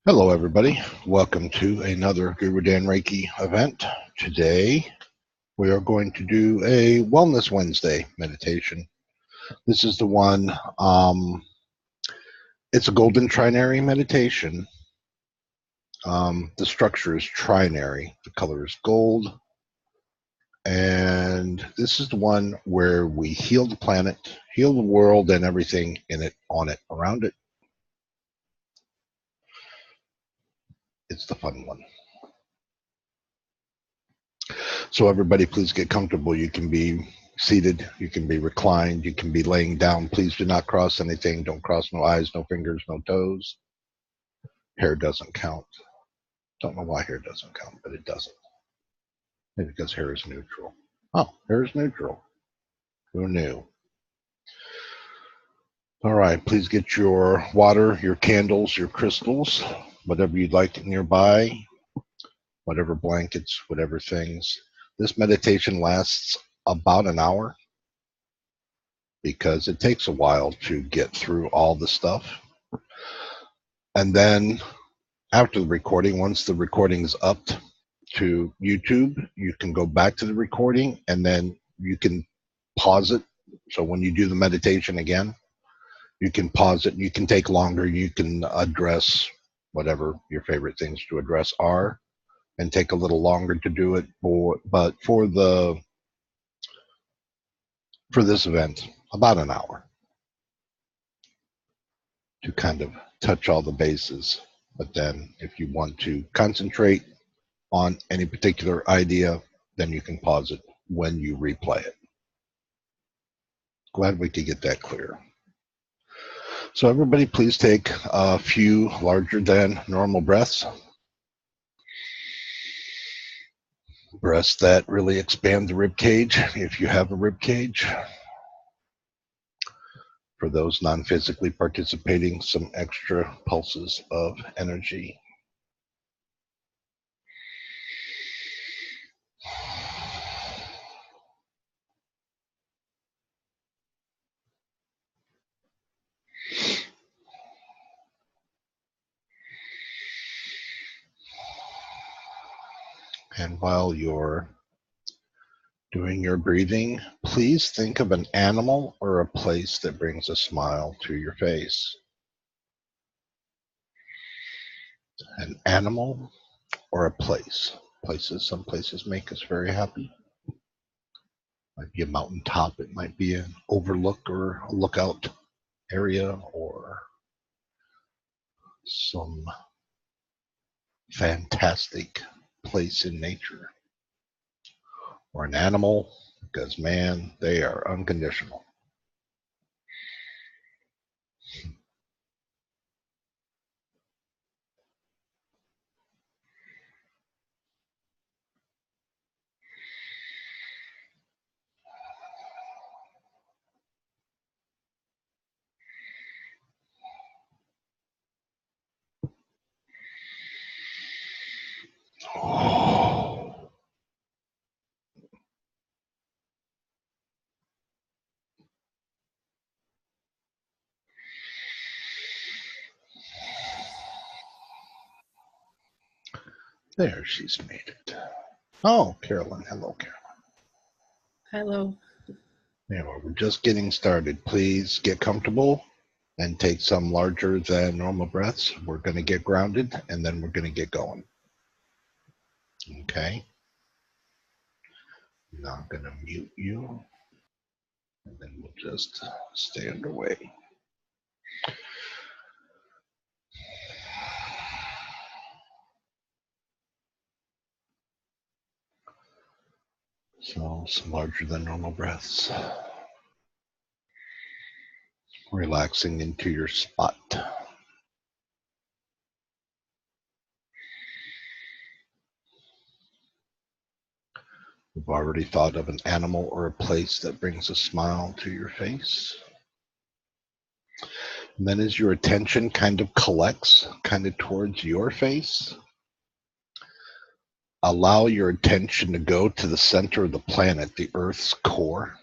Hello, everybody. Welcome to another GuruDan Reiki event. Today, we are going to do a Wellness Wednesday meditation. This is the one, it's a golden trinary meditation. The structure is trinary. The color is gold. And this is the one where we heal the planet, heal the world, and everything in it, on it, around it. It's the fun one. So everybody, please get comfortable. You can be seated, you can be reclined, you can be laying down. Please do not cross anything. Don't cross no eyes, no fingers, no toes. Hair doesn't count. Don't know why hair doesn't count, but it doesn't. Maybe because hair is neutral. Oh, hair is neutral. Who knew? All right, please get your water, your candles, your crystals, whatever you'd like nearby, whatever blankets, whatever things. This meditation lasts about an hour because it takes a while to get through all the stuff. And then after the recording, once the recording's up to YouTube, you can go back to the recording and then you can pause it. So when you do the meditation again, you can pause it. You can take longer. You can address whatever your favorite things to address are and take a little longer to do it. But for this event, about an hour to kind of touch all the bases. But then if you want to concentrate on any particular idea, then you can pause it when you replay it. Glad we could get that clear. So everybody, please take a few larger than normal breaths. Breaths that really expand the rib cage, if you have a rib cage. For those non-physically participating, some extra pulses of energy. And while you're doing your breathing, please think of an animal or a place that brings a smile to your face. An animal or a place. Some places make us very happy. Might be a mountaintop, it might be an overlook or a lookout area, or some fantastic place in nature. Or an animal, because man, they are unconditional. There, she's made it. Oh, Carolyn. Hello, Carolyn. Hello. Yeah, well, we're just getting started. Please get comfortable and take some larger than normal breaths. We're going to get grounded and then we're going to get going. Okay. Now I'm going to mute you and then we'll just stay underway. So some larger than normal breaths. Relaxing into your spot. You've already thought of an animal or a place that brings a smile to your face. And then as your attention kind of collects kind of towards your face, allow your attention to go to the center of the planet, the Earth's core.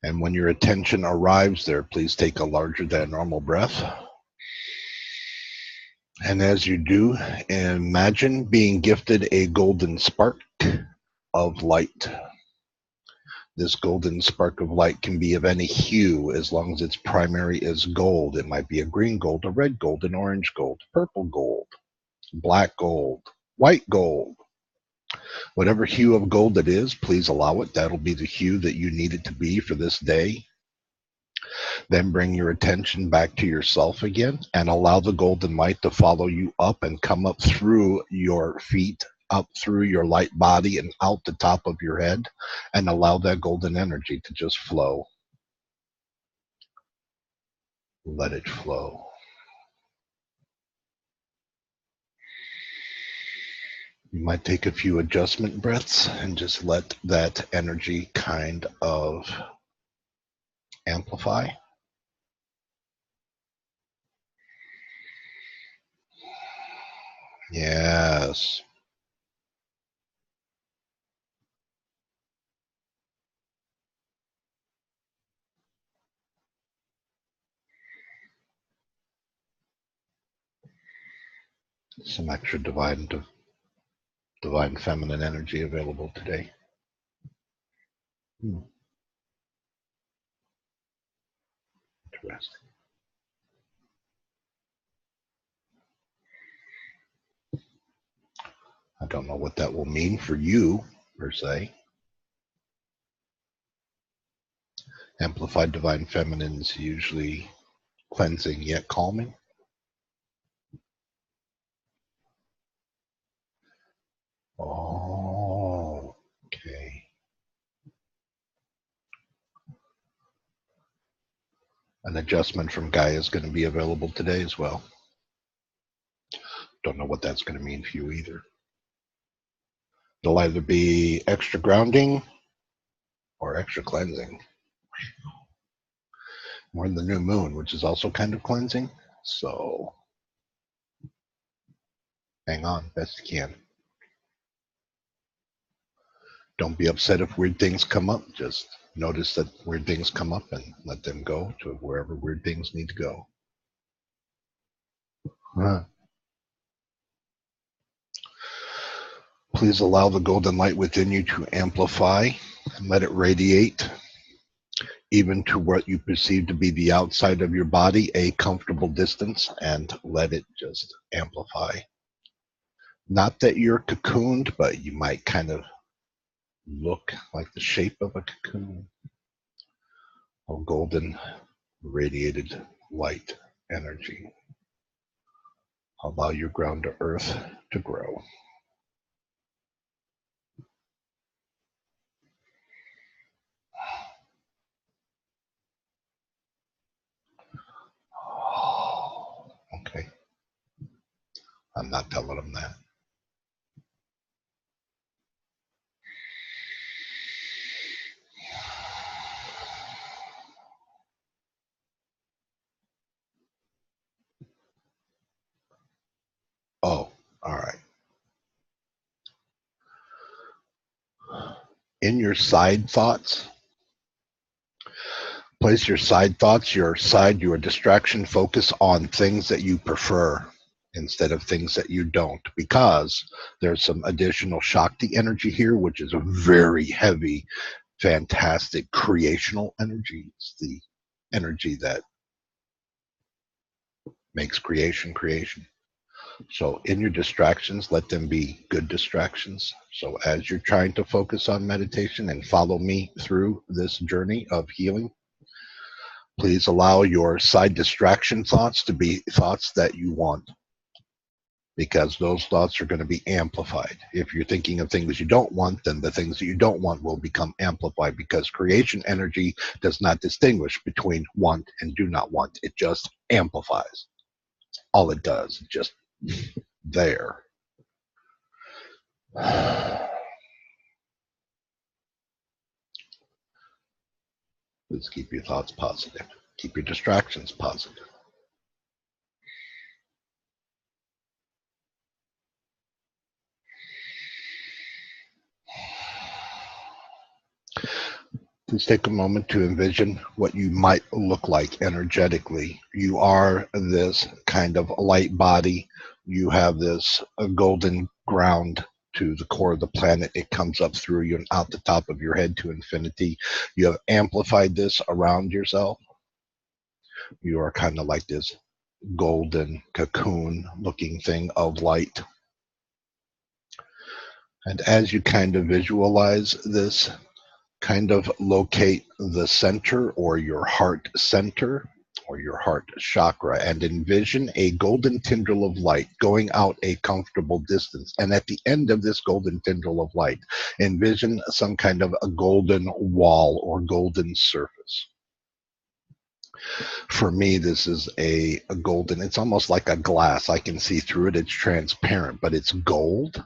And when your attention arrives there, please take a larger than normal breath. And as you do, imagine being gifted a golden spark of light. This golden spark of light can be of any hue as long as its primary is gold. It might be a green gold, a red gold, an orange gold, purple gold, black gold, white gold. Whatever hue of gold it is, please allow it. That'll be the hue that you need it to be for this day. Then bring your attention back to yourself again and allow the golden light to follow you up and come up through your feet, up through your light body and out the top of your head, and allow that golden energy to just flow. Let it flow. You might take a few adjustment breaths and just let that energy kind of amplify. Yes. Some extra divine feminine energy available today. Interesting. I don't know what that will mean for you, per se. Amplified divine feminine is usually cleansing yet calming. Oh, okay. An adjustment from Gaia is going to be available today as well. Don't know what that's going to mean for you either. It'll either be extra grounding or extra cleansing. We're in the new moon, which is also kind of cleansing. So hang on best you can. Don't be upset if weird things come up. Just notice that weird things come up and let them go to wherever weird things need to go. Please allow the golden light within you to amplify and let it radiate even to what you perceive to be the outside of your body, a comfortable distance, and let it just amplify. Not that you're cocooned, but you might kind of look like the shape of a cocoon of golden radiated light energy. Allow your ground to earth to grow. Okay. I'm not telling them that. Oh, all right. In your side thoughts, place your side thoughts, your distraction focus on things that you prefer instead of things that you don't, because there's some additional Shakti energy here, which is a very heavy, fantastic creational energy. It's the energy that makes creation. So in your distractions, let them be good distractions. So as you're trying to focus on meditation and follow me through this journey of healing, please allow your side distraction thoughts to be thoughts that you want, because those thoughts are going to be amplified. If you're thinking of things you don't want, then the things that you don't want will become amplified, because creation energy does not distinguish between want and do not want. It just amplifies. All it does, just there. Please keep your thoughts positive. Keep your distractions positive. Please take a moment to envision what you might look like energetically. You are this kind of light body. You have this golden ground to the core of the planet. It comes up through you and out the top of your head to infinity. You have amplified this around yourself. You are kind of like this golden cocoon looking thing of light. And as you kind of visualize this, kind of locate the center or your heart center or your heart chakra and envision a golden tendril of light going out a comfortable distance. And at the end of this golden tendril of light, envision some kind of a golden wall or golden surface. For me, this is a golden, it's almost like a glass. I can see through it. It's transparent, but it's gold.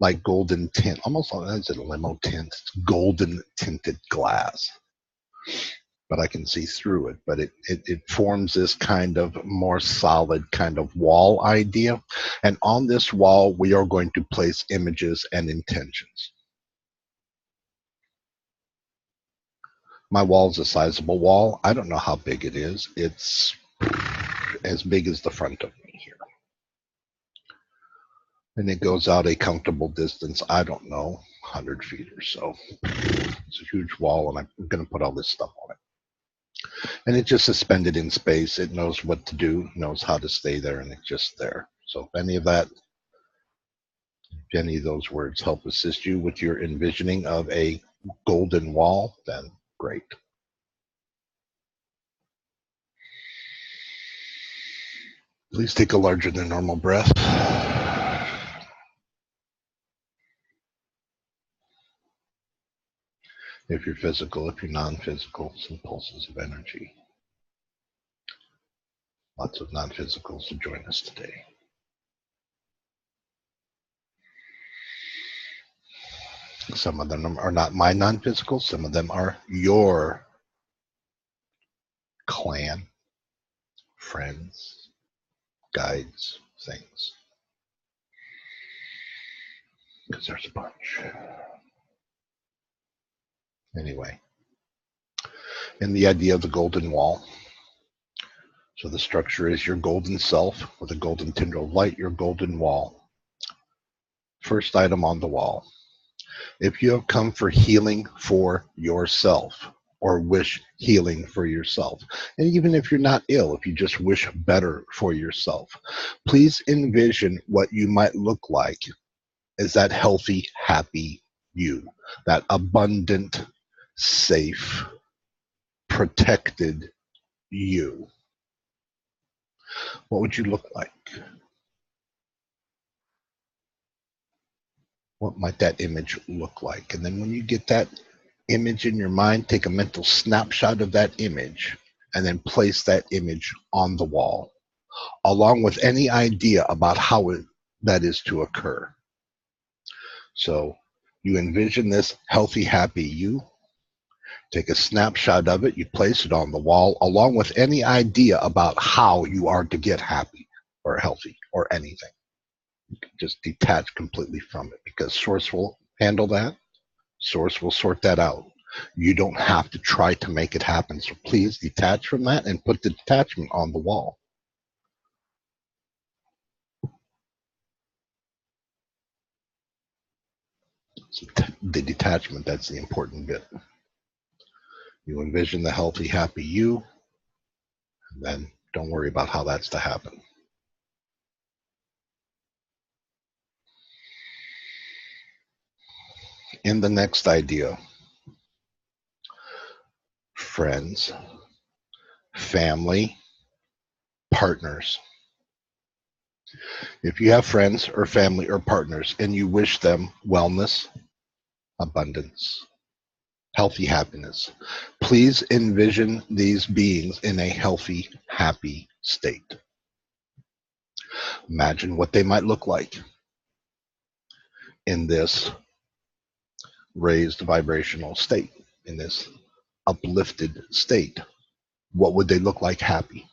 Like golden tint, almost like it's a limo tint. It's golden tinted glass, but I can see through it. But it forms this kind of more solid kind of wall idea. And on this wall, we are going to place images and intentions. My wall is a sizable wall. I don't know how big it is. It's as big as the front of me here. And it goes out a comfortable distance, I don't know, 100 feet or so. It's a huge wall, and I'm going to put all this stuff on it. And it's just suspended in space. It knows what to do, knows how to stay there, and it's just there. So if any of those words help assist you with your envisioning of a golden wall, then great. Please take a larger than normal breath. If you're physical, if you're non-physical, some pulses of energy. Lots of non-physicals to join us today. Some of them are not my non-physicals. Some of them are your clan, friends, guides, things. Because there's a bunch. Anyway, in the idea of the golden wall, so the structure is your golden self with a golden tendril of light, your golden wall. First item on the wall. If you have come for healing for yourself or wish healing for yourself, and even if you're not ill, if you just wish better for yourself, please envision what you might look like as that healthy, happy you, that abundant, safe, protected you. What would you look like? What might that image look like? And then when you get that image in your mind, take a mental snapshot of that image and then place that image on the wall, along with any idea about how that is to occur. So you envision this healthy, happy you. Take a snapshot of it, you place it on the wall, along with any idea about how you are to get happy or healthy or anything. You can just detach completely from it because Source will handle that. Source will sort that out. You don't have to try to make it happen. So please detach from that and put the detachment on the wall. So the detachment, that's the important bit. You envision the healthy, happy you, and then don't worry about how that's to happen. In the next idea, friends, family, partners. If you have friends or family or partners and you wish them wellness, abundance, healthy happiness, please envision these beings in a healthy, happy state. Imagine what they might look like in this raised vibrational state, in this uplifted state. What would they look like happy?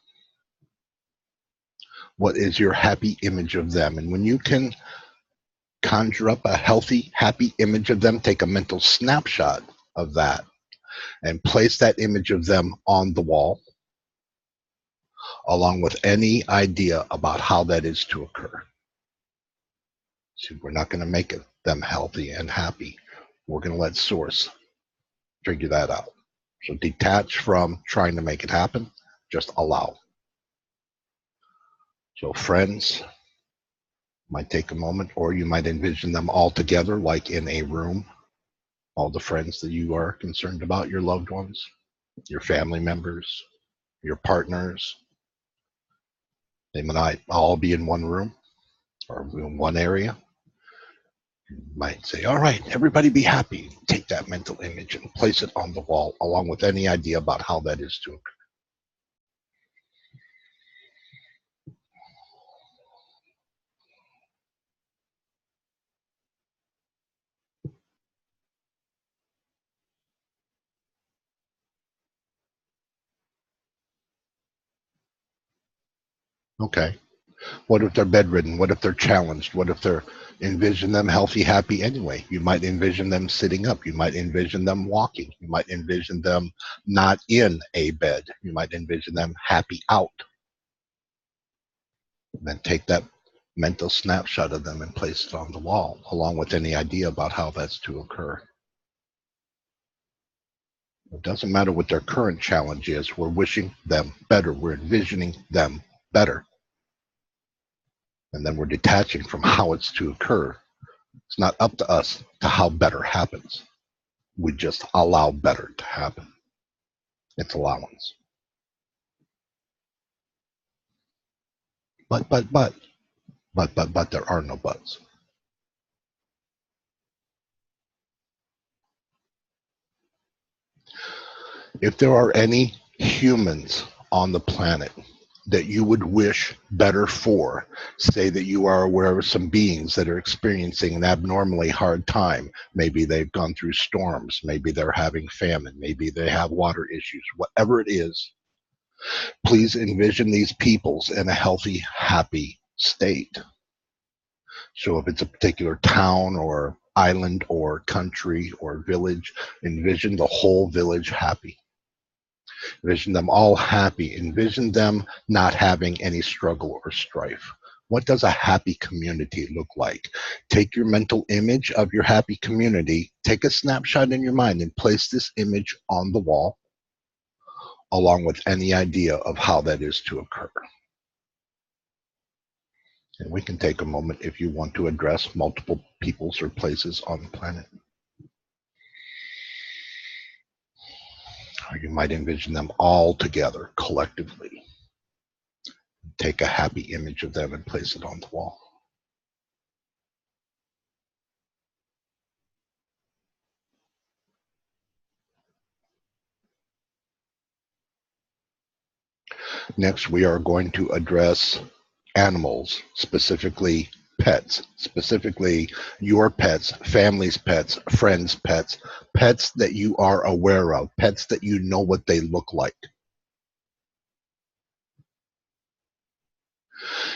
What is your happy image of them? And when you can conjure up a healthy, happy image of them, take a mental snapshot of that, and place that image of them on the wall, along with any idea about how that is to occur. See, we're not going to make them healthy and happy. We're going to let Source figure that out. So detach from trying to make it happen, just allow. So friends might take a moment, or you might envision them all together, like in a room, all the friends that you are concerned about, your loved ones, your family members, your partners. They might all be in one room or in one area. You might say, all right, everybody be happy. Take that mental image and place it on the wall, along with any idea about how that is to occur. Okay. What if they're bedridden? What if they're challenged? What if they're envision them healthy, happy anyway? You might envision them sitting up. You might envision them walking. You might envision them not in a bed. You might envision them happy out. And then take that mental snapshot of them and place it on the wall, along with any idea about how that's to occur. It doesn't matter what their current challenge is. We're wishing them better. We're envisioning them better. And then we're detaching from how it's to occur. It's not up to us to how better happens. We just allow better to happen. It's allowance. But, there are no buts. If there are any humans on the planet that you would wish better for, say that you are aware of some beings that are experiencing an abnormally hard time. Maybe they've gone through storms, maybe they're having famine, maybe they have water issues, whatever it is, please envision these peoples in a healthy, happy state. So if it's a particular town or island or country or village, envision the whole village happy. Envision them all happy. Envision them not having any struggle or strife. What does a happy community look like? Take your mental image of your happy community, take a snapshot in your mind, and place this image on the wall, along with any idea of how that is to occur. And we can take a moment if you want to address multiple peoples or places on the planet. Or you might envision them all together collectively. Take a happy image of them and place it on the wall. Next, we are going to address animals, specifically pets, specifically your pets, family's pets, friends' pets, pets that you are aware of, pets that you know what they look like.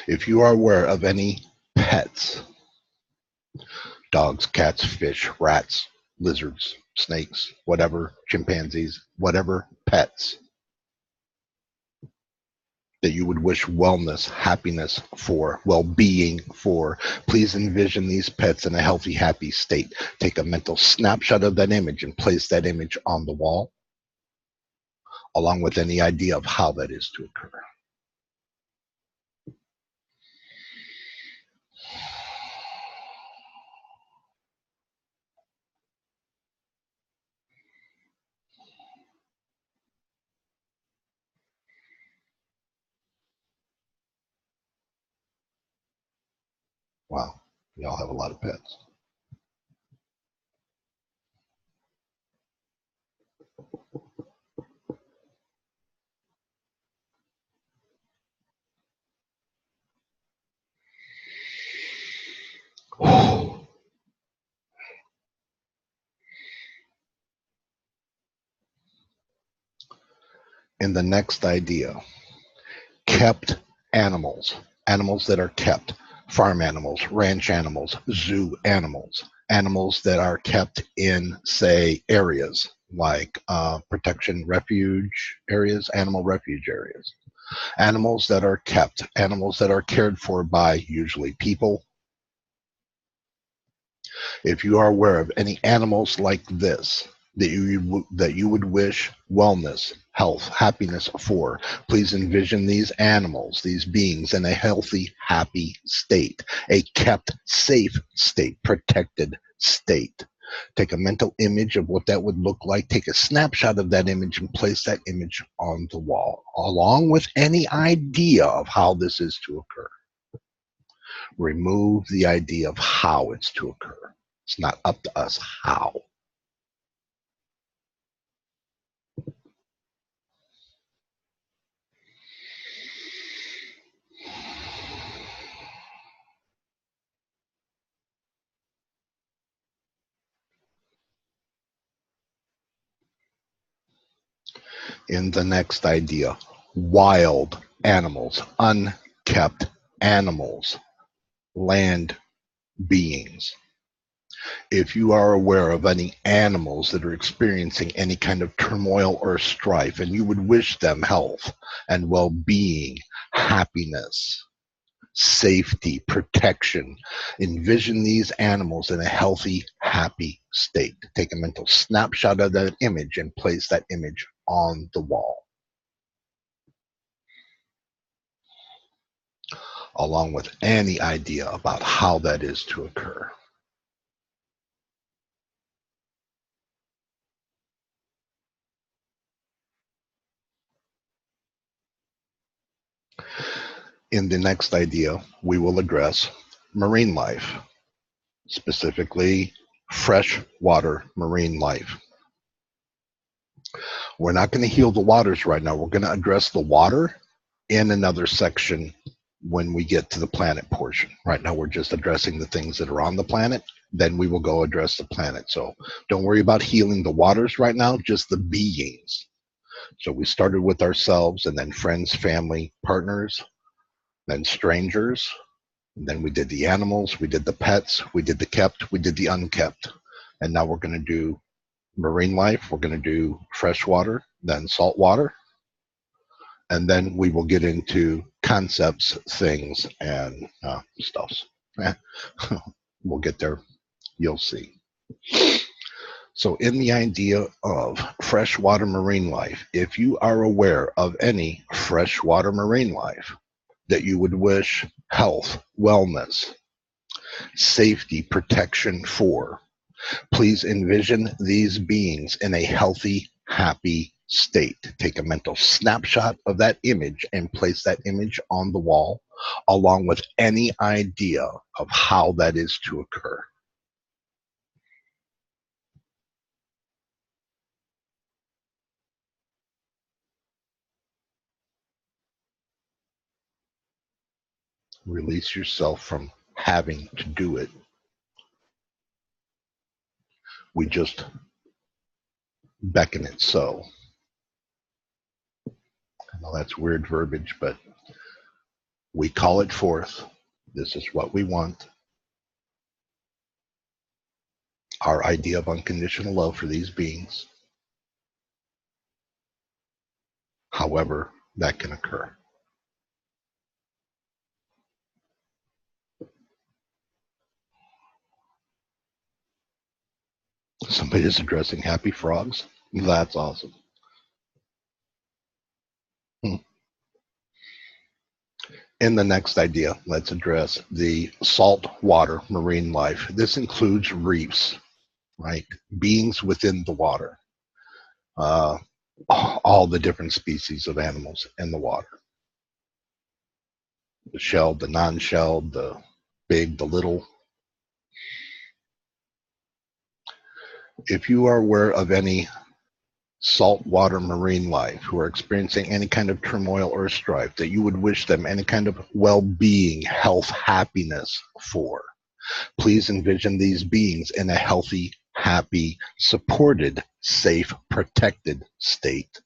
If you are aware of any pets, dogs, cats, fish, rats, lizards, snakes, whatever, chimpanzees, whatever pets that you would wish wellness, happiness for, well-being for, please envision these pets in a healthy, happy state. Take a mental snapshot of that image and place that image on the wall, along with any idea of how that is to occur. Wow, we all have a lot of pets. In the next idea, kept animals, animals that are kept, farm animals, ranch animals, zoo animals, animals that are kept in, say, areas like protection refuge areas, animal refuge areas, animals that are kept, animals that are cared for by usually people. If you are aware of any animals like this that you would wish wellness, health, happiness for, please envision these animals, these beings in a healthy, happy state, a kept, safe state, protected state. Take a mental image of what that would look like. Take a snapshot of that image and place that image on the wall, along with any idea of how this is to occur. Remove the idea of how it's to occur. It's not up to us how. In the next idea, wild animals, unkept animals, land beings. If you are aware of any animals that are experiencing any kind of turmoil or strife, and you would wish them health and well-being, happiness, safety, protection, envision these animals in a healthy, happy state. Take a mental snapshot of that image and place that image on the wall, along with any idea about how that is to occur. In the next idea, we will address marine life, specifically freshwater marine life. We're not going to heal the waters right now. We're going to address the water in another section when we get to the planet portion. Right now, we're just addressing the things that are on the planet. Then we will go address the planet. So don't worry about healing the waters right now, just the beings. So we started with ourselves, and then friends, family, partners, then strangers. And then we did the animals, we did the pets, we did the kept, we did the unkept. And now we're going to do marine life. We're going to do freshwater, then saltwater. And then we will get into concepts, things, and stuffs. We'll get there. You'll see. So in the idea of freshwater marine life, if you are aware of any freshwater marine life that you would wish health, wellness, safety, protection for, please envision these beings in a healthy, happy state. Take a mental snapshot of that image and place that image on the wall, along with any idea of how that is to occur. Release yourself from having to do it. We just beckon it so. I know that's weird verbiage, but we call it forth. This is what we want. Our idea of unconditional love for these beings, however that can occur. Somebody is addressing happy frogs. That's awesome. In the next idea, let's address the saltwater marine life. This includes reefs, right? Beings within the water. All the different species of animals in the water. The shelled, the non-shelled, the big, the little. If you are aware of any saltwater marine life who are experiencing any kind of turmoil or strife that you would wish them any kind of well-being, health, happiness for, please envision these beings in a healthy, happy, supported, safe, protected state.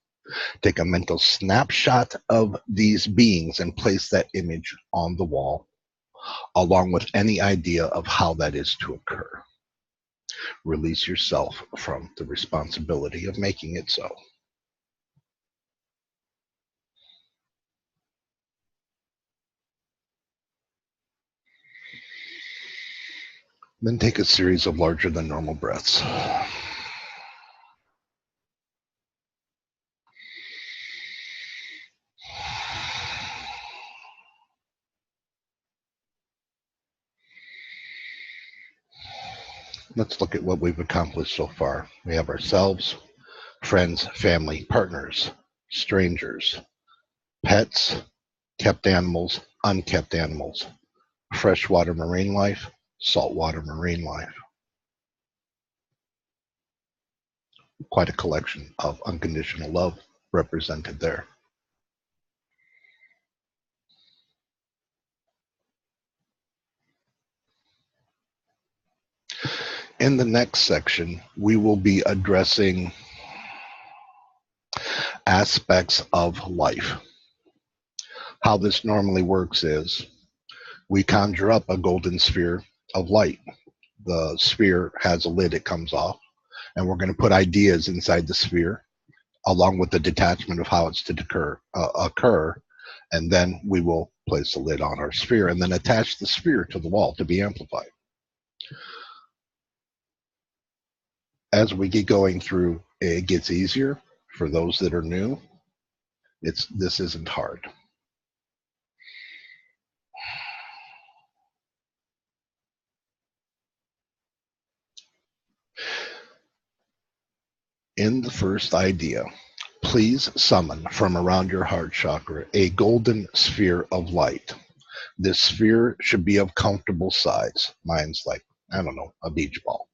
Take a mental snapshot of these beings and place that image on the wall, along with any idea of how that is to occur. Release yourself from the responsibility of making it so. Then take a series of larger than normal breaths. Let's look at what we've accomplished so far. We have ourselves, friends, family, partners, strangers, pets, kept animals, unkept animals, freshwater marine life, saltwater marine life. Quite a collection of unconditional love represented there. In the next section, we will be addressing aspects of life. How this normally works is we conjure up a golden sphere of light. The sphere has a lid, it comes off, and we're going to put ideas inside the sphere along with the detachment of how it's to occur, and then we will place the lid on our sphere and then attach the sphere to the wall to be amplified. As we get going through, it gets easier. For those that are new, this isn't hard. In the first idea, please summon from around your heart chakra a golden sphere of light. This sphere should be of comfortable size. Mine's like, I don't know, a beach ball.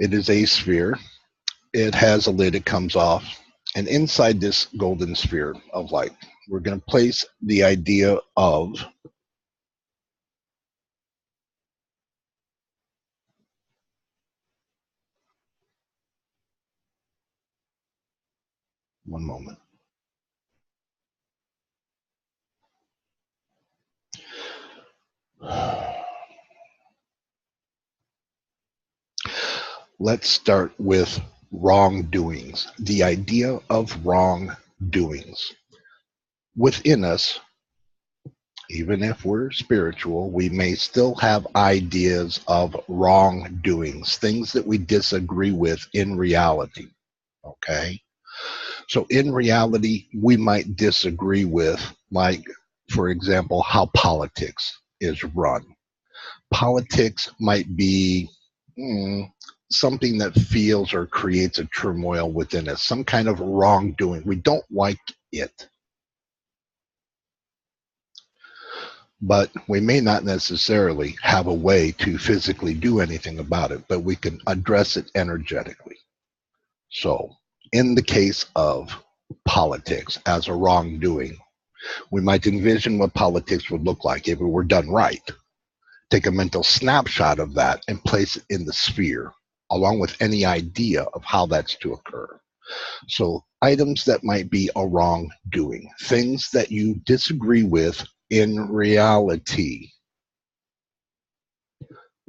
It is a sphere. It has a lid, it comes off. And inside this golden sphere of light, we're going to place the idea of one moment. Let's start with wrongdoings. The idea of wrongdoings. Within us, even if we're spiritual, we may still have ideas of wrongdoings, things that we disagree with in reality. Okay? So in reality, we might disagree with, like, for example, how politics is run. Politics might be something that feels or creates a turmoil within us, some kind of wrongdoing. We don't like it. But we may not necessarily have a way to physically do anything about it, but we can address it energetically. So, in the case of politics as a wrongdoing, we might envision what politics would look like if it were done right. Take a mental snapshot of that and place it in the sphere, along with any idea of how that's to occur. So, items that might be a wrongdoing, things that you disagree with in reality.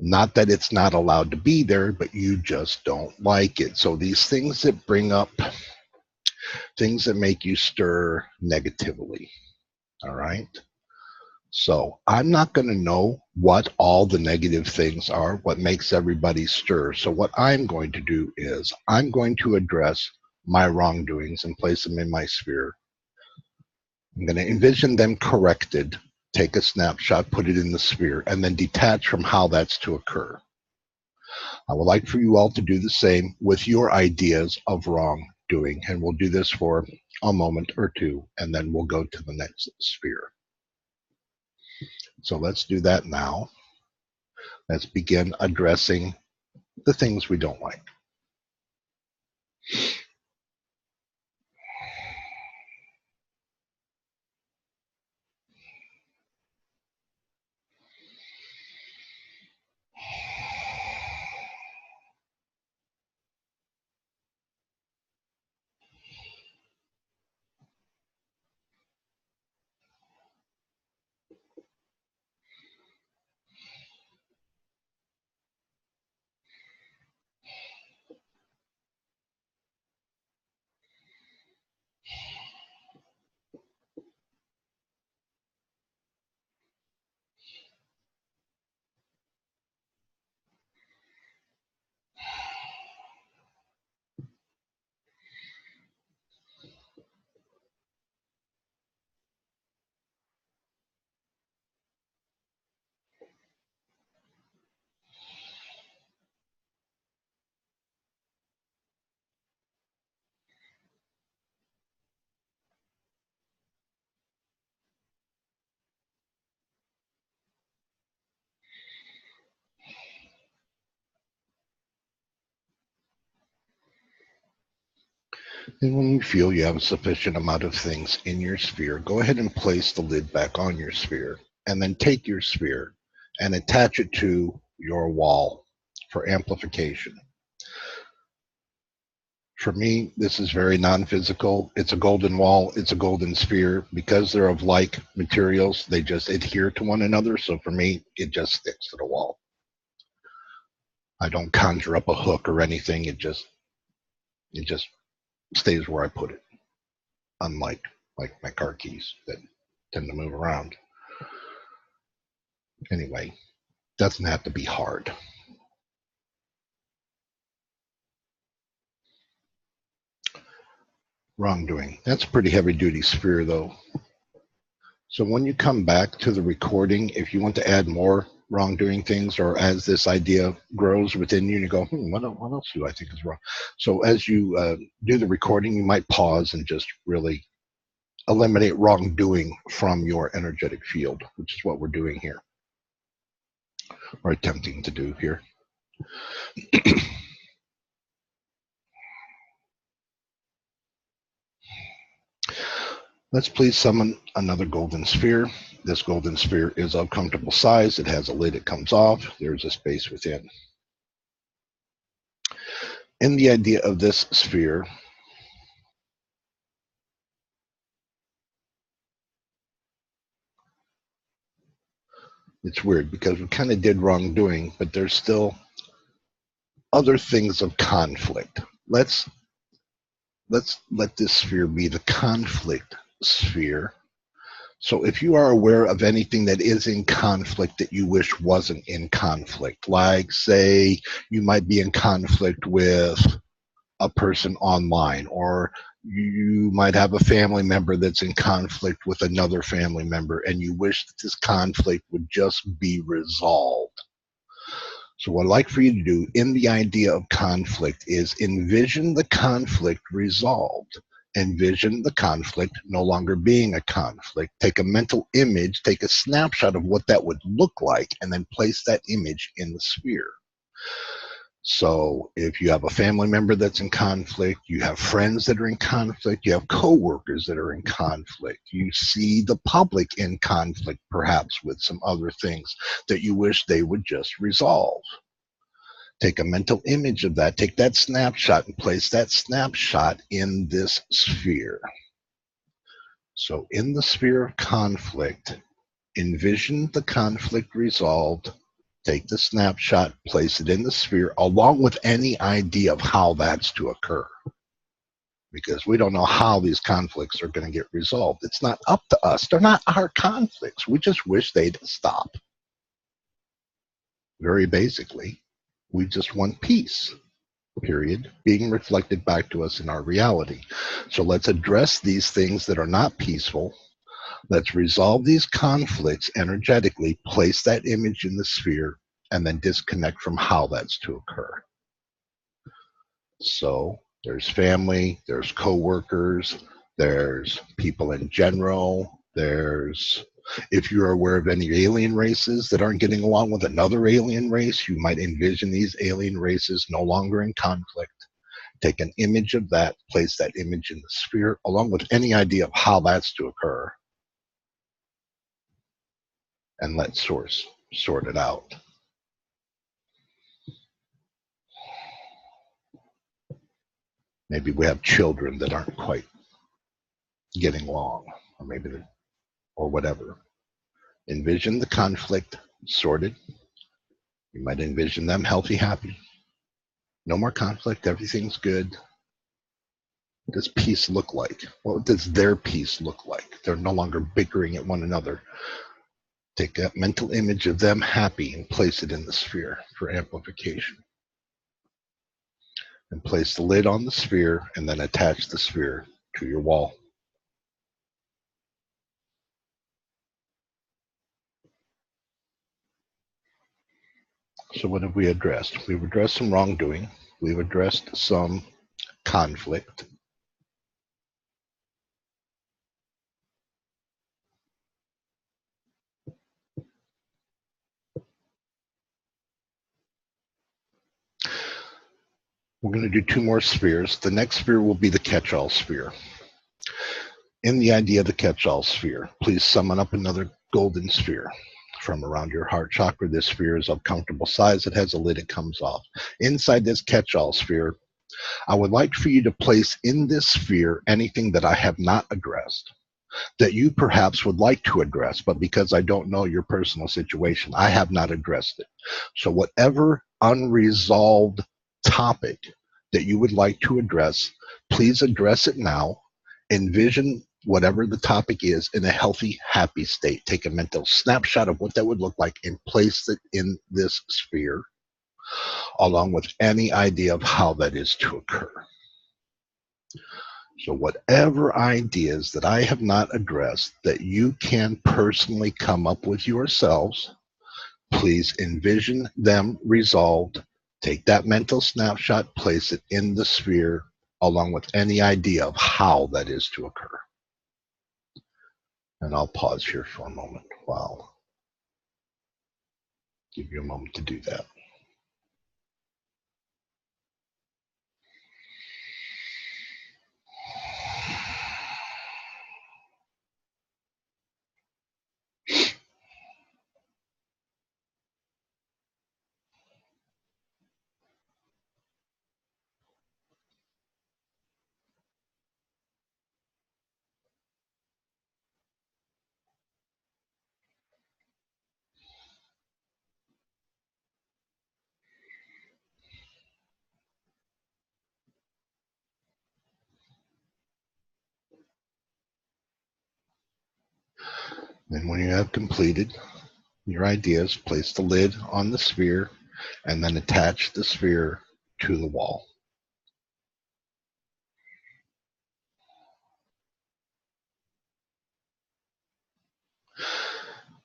Not that it's not allowed to be there, but you just don't like it. So these things that bring up things that make you stir negatively. All right. So I'm not going to know what all the negative things are, what makes everybody stir. So what I'm going to do is I'm going to address my wrongdoings and place them in my sphere. I'm going to envision them corrected, take a snapshot, put it in the sphere, and then detach from how that's to occur. I would like for you all to do the same with your ideas of wrongdoing, and we'll do this for a moment or two, and then we'll go to the next sphere. So let's do that now. Let's begin addressing the things we don't like. And when you feel you have a sufficient amount of things in your sphere, go ahead and place the lid back on your sphere. And then take your sphere and attach it to your wall for amplification. For me, this is very non-physical. It's a golden wall. It's a golden sphere. Because they're of like materials, they just adhere to one another. So for me, it just sticks to the wall. I don't conjure up a hook or anything. It just stays where I put it. Unlike like my car keys that tend to move around. Anyway, doesn't have to be hard. Wrongdoing. That's a pretty heavy duty sphere though. So when you come back to the recording, if you want to add more wrongdoing things, or as this idea grows within you and you go, what else do I think is wrong? So as you do the recording, you might pause and just really eliminate wrongdoing from your energetic field, which is what we're doing here, or attempting to do here. Let's please summon another golden sphere. This golden sphere is of comfortable size. It has a lid, it comes off. There's a space within. In the idea of this sphere, it's weird because we kind of did wrongdoing, but there's still other things of conflict. Let's let this sphere be the conflict sphere. So if you are aware of anything that is in conflict that you wish wasn't in conflict, like say you might be in conflict with a person online, or you might have a family member that's in conflict with another family member, and you wish that this conflict would just be resolved. So what I'd like for you to do in the idea of conflict is envision the conflict resolved. Envision the conflict no longer being a conflict. Take a mental image, take a snapshot of what that would look like, and then place that image in the sphere. So if you have a family member that's in conflict, you have friends that are in conflict, you have coworkers that are in conflict, you see the public in conflict perhaps with some other things that you wish they would just resolve. Take a mental image of that, take that snapshot and place that snapshot in this sphere. So in the sphere of conflict, envision the conflict resolved, take the snapshot, place it in the sphere, along with any idea of how that's to occur. Because we don't know how these conflicts are going to get resolved. It's not up to us. They're not our conflicts. We just wish they'd stop. Very basically, we just want peace, period, being reflected back to us in our reality. So let's address these things that are not peaceful. Let's resolve these conflicts energetically, place that image in the sphere, and then disconnect from how that's to occur. So there's family, there's coworkers, there's people in general, there's, if you're aware of any alien races that aren't getting along with another alien race, you might envision these alien races no longer in conflict. Take an image of that, place that image in the sphere, along with any idea of how that's to occur, and let Source sort it out. Maybe we have children that aren't quite getting along, or maybe, or whatever. Envision the conflict sorted. You might envision them healthy, happy. No more conflict, everything's good. What does peace look like? What does their peace look like? They're no longer bickering at one another. Take that mental image of them happy and place it in the sphere for amplification. And place the lid on the sphere and then attach the sphere to your wall. So what have we addressed? We've addressed some wrongdoing. We've addressed some conflict. We're going to do 2 more spheres. The next sphere will be the catch-all sphere. In the idea of the catch-all sphere, please summon up another golden sphere from around your heart chakra. This sphere is of comfortable size. It has a lid. It comes off. Inside this catch-all sphere, I would like for you to place in this sphere anything that I have not addressed, that you perhaps would like to address, but because I don't know your personal situation, I have not addressed it. So whatever unresolved topic that you would like to address, please address it now. Envision whatever the topic is in a healthy, happy state. Take a mental snapshot of what that would look like and place it in this sphere, along with any idea of how that is to occur. So whatever ideas that I have not addressed that you can personally come up with yourselves, please envision them resolved. Take that mental snapshot, place it in the sphere, along with any idea of how that is to occur. And I'll pause here for a moment while give you a moment to do that. Then when you have completed your ideas, place the lid on the sphere and then attach the sphere to the wall.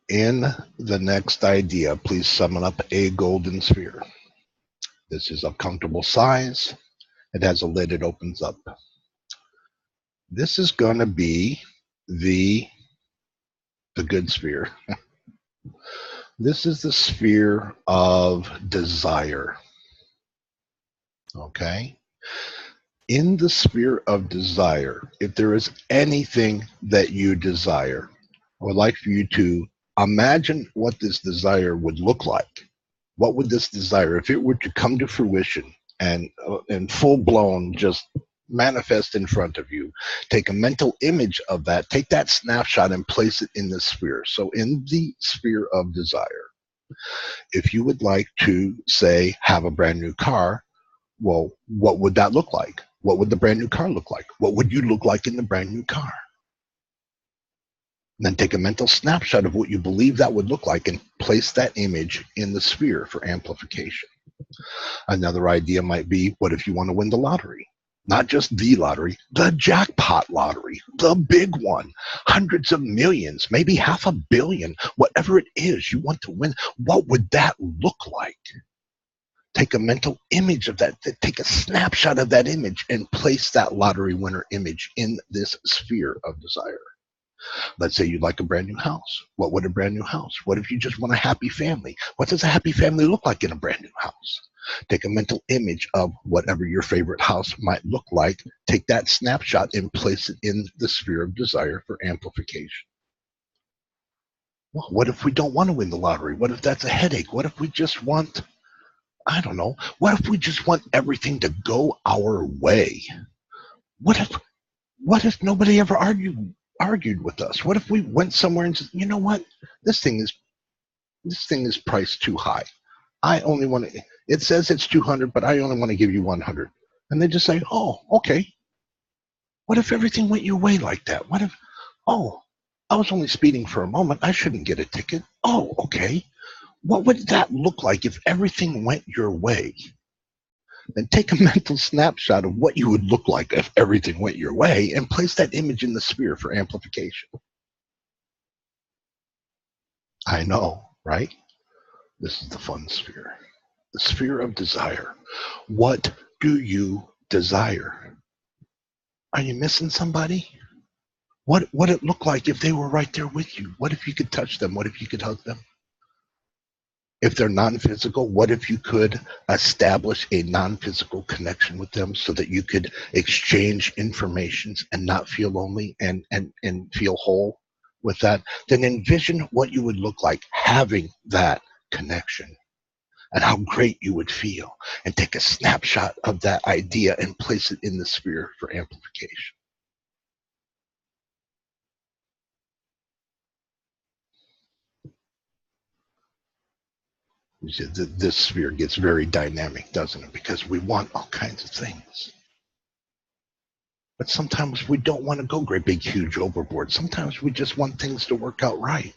In the next idea, please summon up a golden sphere. This is of comfortable size. It has a lid, it opens up. This is going to be the good sphere. This is the sphere of desire. Okay? In the sphere of desire, if there is anything that you desire, I would like for you to imagine what this desire would look like. What would this desire, if it were to come to fruition and full blown just manifest in front of you, take a mental image of that, take that snapshot and place it in the sphere. So in the sphere of desire, if you would like to, say, have a brand new car, well, what would that look like? What would the brand new car look like? What would you look like in the brand new car? And then take a mental snapshot of what you believe that would look like and place that image in the sphere for amplification. Another idea might be, what if you want to win the lottery? Not just the lottery, the jackpot lottery, the big one, hundreds of millions, maybe $500 million, whatever it is you want to win. What would that look like? Take a mental image of that, take a snapshot of that image and place that lottery winner image in this sphere of desire. Let's say you'd like a brand new house. What would a brand new house? What if you just want a happy family? What does a happy family look like in a brand new house? Take a mental image of whatever your favorite house might look like. Take that snapshot and place it in the sphere of desire for amplification. Well, what if we don't want to win the lottery? What if that's a headache? What if we just want, I don't know, what if we just want everything to go our way? What if nobody ever argued with us? What if we went somewhere and said, you know what, this thing is priced too high. I only want to, it says it's 200, but I only want to give you 100. And they just say, oh, okay. What if everything went your way like that? What if, oh, I was only speeding for a moment, I shouldn't get a ticket. Oh, okay. What would that look like if everything went your way? Then take a mental snapshot of what you would look like if everything went your way and place that image in the sphere for amplification. I know, right? This is the fun sphere. The sphere of desire. What do you desire? Are you missing somebody? What would it look like if they were right there with you? What if you could touch them? What if you could hug them? If they're non-physical, what if you could establish a non-physical connection with them so that you could exchange information and not feel lonely and feel whole with that? Then envision what you would look like having that connection and how great you would feel, and take a snapshot of that idea and place it in the sphere for amplification. You see, this sphere gets very dynamic, doesn't it? Because we want all kinds of things. But sometimes we don't want to go great big huge overboard. Sometimes we just want things to work out right.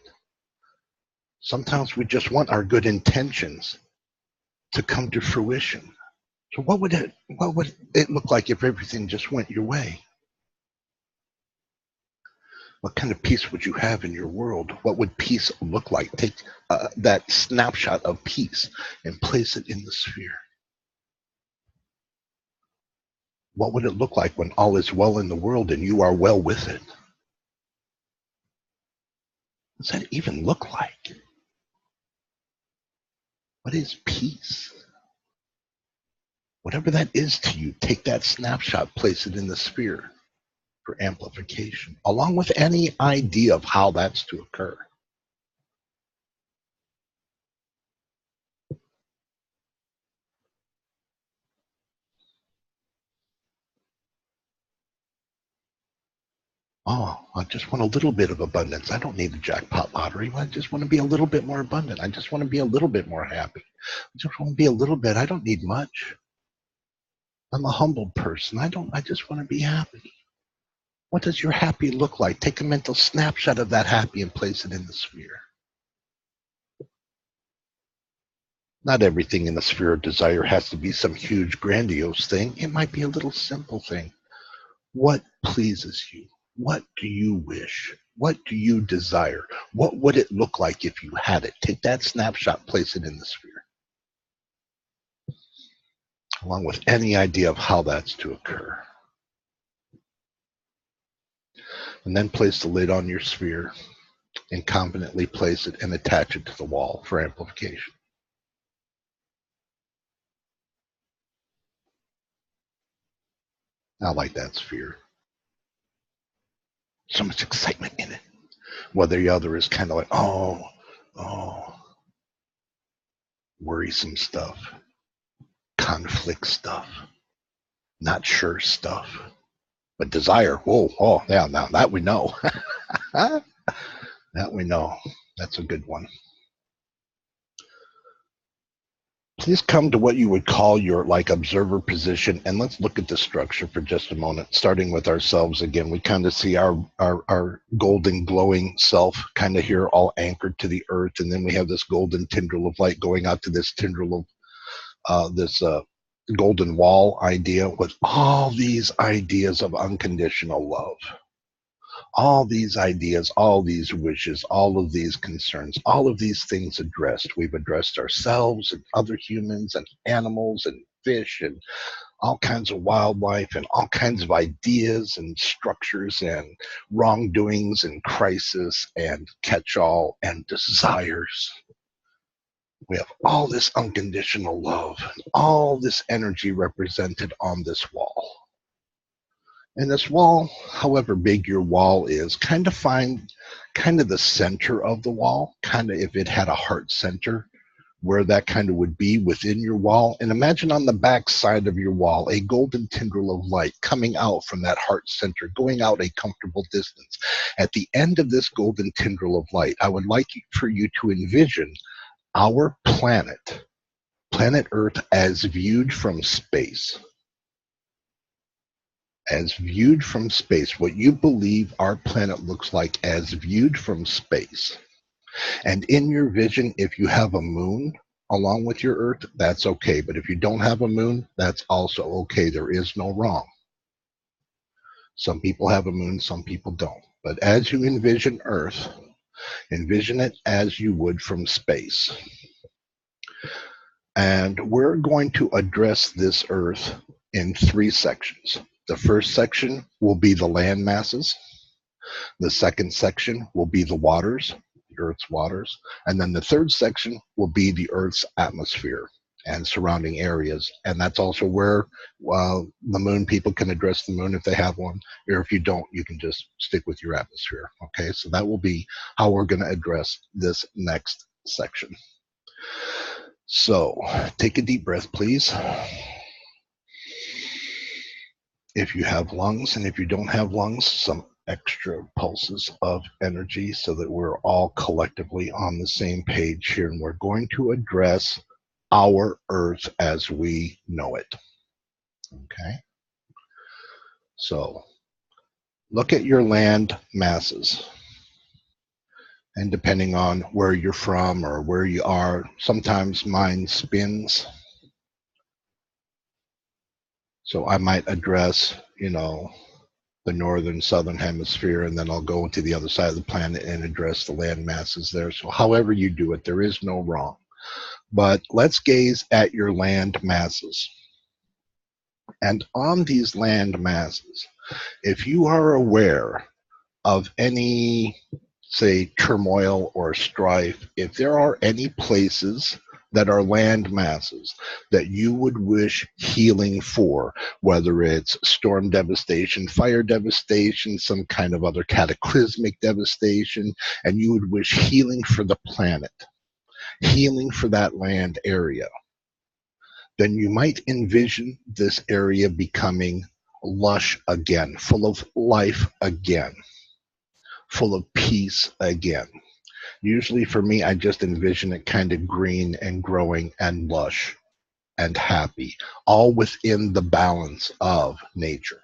Sometimes we just want our good intentions to come to fruition. So what would it look like if everything just went your way? What kind of peace would you have in your world? What would peace look like? Take that snapshot of peace and place it in the sphere. What would it look like when all is well in the world and you are well with it? What does that even look like? What is peace? Whatever that is to you, take that snapshot, place it in the sphere for amplification, along with any idea of how that's to occur. Oh, I just want a little bit of abundance. I don't need the jackpot lottery. I just want to be a little bit more abundant. I just want to be a little bit more happy. I just want to be a little bit. I don't need much. I'm a humble person. I just want to be happy. What does your happy look like? Take a mental snapshot of that happy and place it in the sphere. Not everything in the sphere of desire has to be some huge, grandiose thing. It might be a little simple thing. What pleases you? What do you wish? What do you desire? What would it look like if you had it? Take that snapshot, place it in the sphere, along with any idea of how that's to occur. And then place the lid on your sphere and confidently place it and attach it to the wall for amplification. I like that sphere. So much excitement in it. While the other is kind of like, oh, worrisome stuff, conflict stuff, not sure stuff. But desire, whoa, oh, yeah, now that we know. That we know. That's a good one. Please come to what you would call your observer position, and let's look at the structure for just a moment, starting with ourselves again. We kind of see our golden glowing self kind of here, all anchored to the earth, and then we have this golden tendril of light going out to this tendril of this golden wall idea, with all these ideas of unconditional love. All these ideas, all these wishes, all of these concerns, all of these things addressed. We've addressed ourselves and other humans and animals and fish and all kinds of wildlife and all kinds of ideas and structures and wrongdoings and crisis and catch-all and desires. We have all this unconditional love, all this energy represented on this wall. And this wall, however big your wall is, kind of find kind of the center of the wall, kind of if it had a heart center, where that kind of would be within your wall. And imagine on the back side of your wall, a golden tendril of light coming out from that heart center, going out a comfortable distance. At the end of this golden tendril of light, I would like for you to envision our planet Earth, as viewed from space. As viewed from space, what you believe our planet looks like as viewed from space. And in your vision, if you have a moon along with your Earth, that's okay. But if you don't have a moon, that's also okay. There is no wrong. Some people have a moon, some people don't. But as you envision Earth, envision it as you would from space. And we're going to address this Earth in 3 sections. The first section will be the land masses. The second section will be the waters, the Earth's waters. And then the third section will be the Earth's atmosphere and surrounding areas. And that's also where the moon people can address the moon if they have one, or if you don't, you can just stick with your atmosphere. Okay, so that will be how we're going to address this next section. So take a deep breath, please. If you have lungs, and if you don't have lungs, some extra pulses of energy so that we're all collectively on the same page here. And we're going to address our Earth as we know it. Okay? So look at your land masses. And depending on where you're from or where you are, sometimes mine spins. So I might address, the northern, southern hemisphere, and then I'll go to the other side of the planet and address the land masses there. So however you do it, there is no wrong. But let's gaze at your land masses. And on these land masses, if you are aware of any, say, turmoil or strife, if there are any places that are land masses that you would wish healing for, whether it's storm devastation, fire devastation, some kind of other cataclysmic devastation, and you would wish healing for the planet, healing for that land area, then you might envision this area becoming lush again, full of life again, full of peace again. Usually for me, I just envision it kind of green and growing and lush and happy, all within the balance of nature.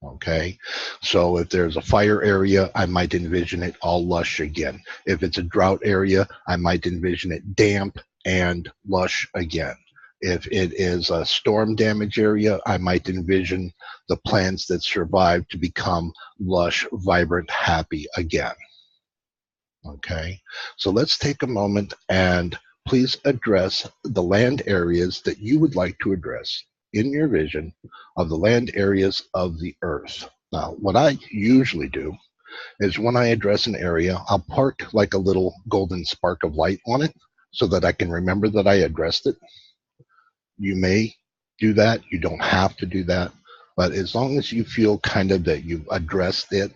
Okay, so if there's a fire area, I might envision it all lush again. If it's a drought area, I might envision it damp and lush again. If it is a storm damage area, I might envision the plants that survive to become lush, vibrant, happy again. Okay, so let's take a moment and please address the land areas that you would like to address in your vision of the land areas of the earth. Now, what I usually do is when I address an area, I'll park like a little golden spark of light on it so that I can remember that I addressed it. You may do that. You don't have to do that. But as long as you feel kind of that you've addressed it,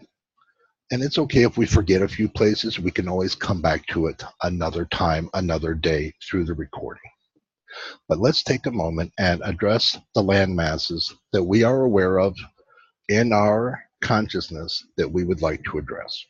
and it's okay if we forget a few places, we can always come back to it another time, another day through the recording. But let's take a moment and address the land masses that we are aware of in our consciousness that we would like to address.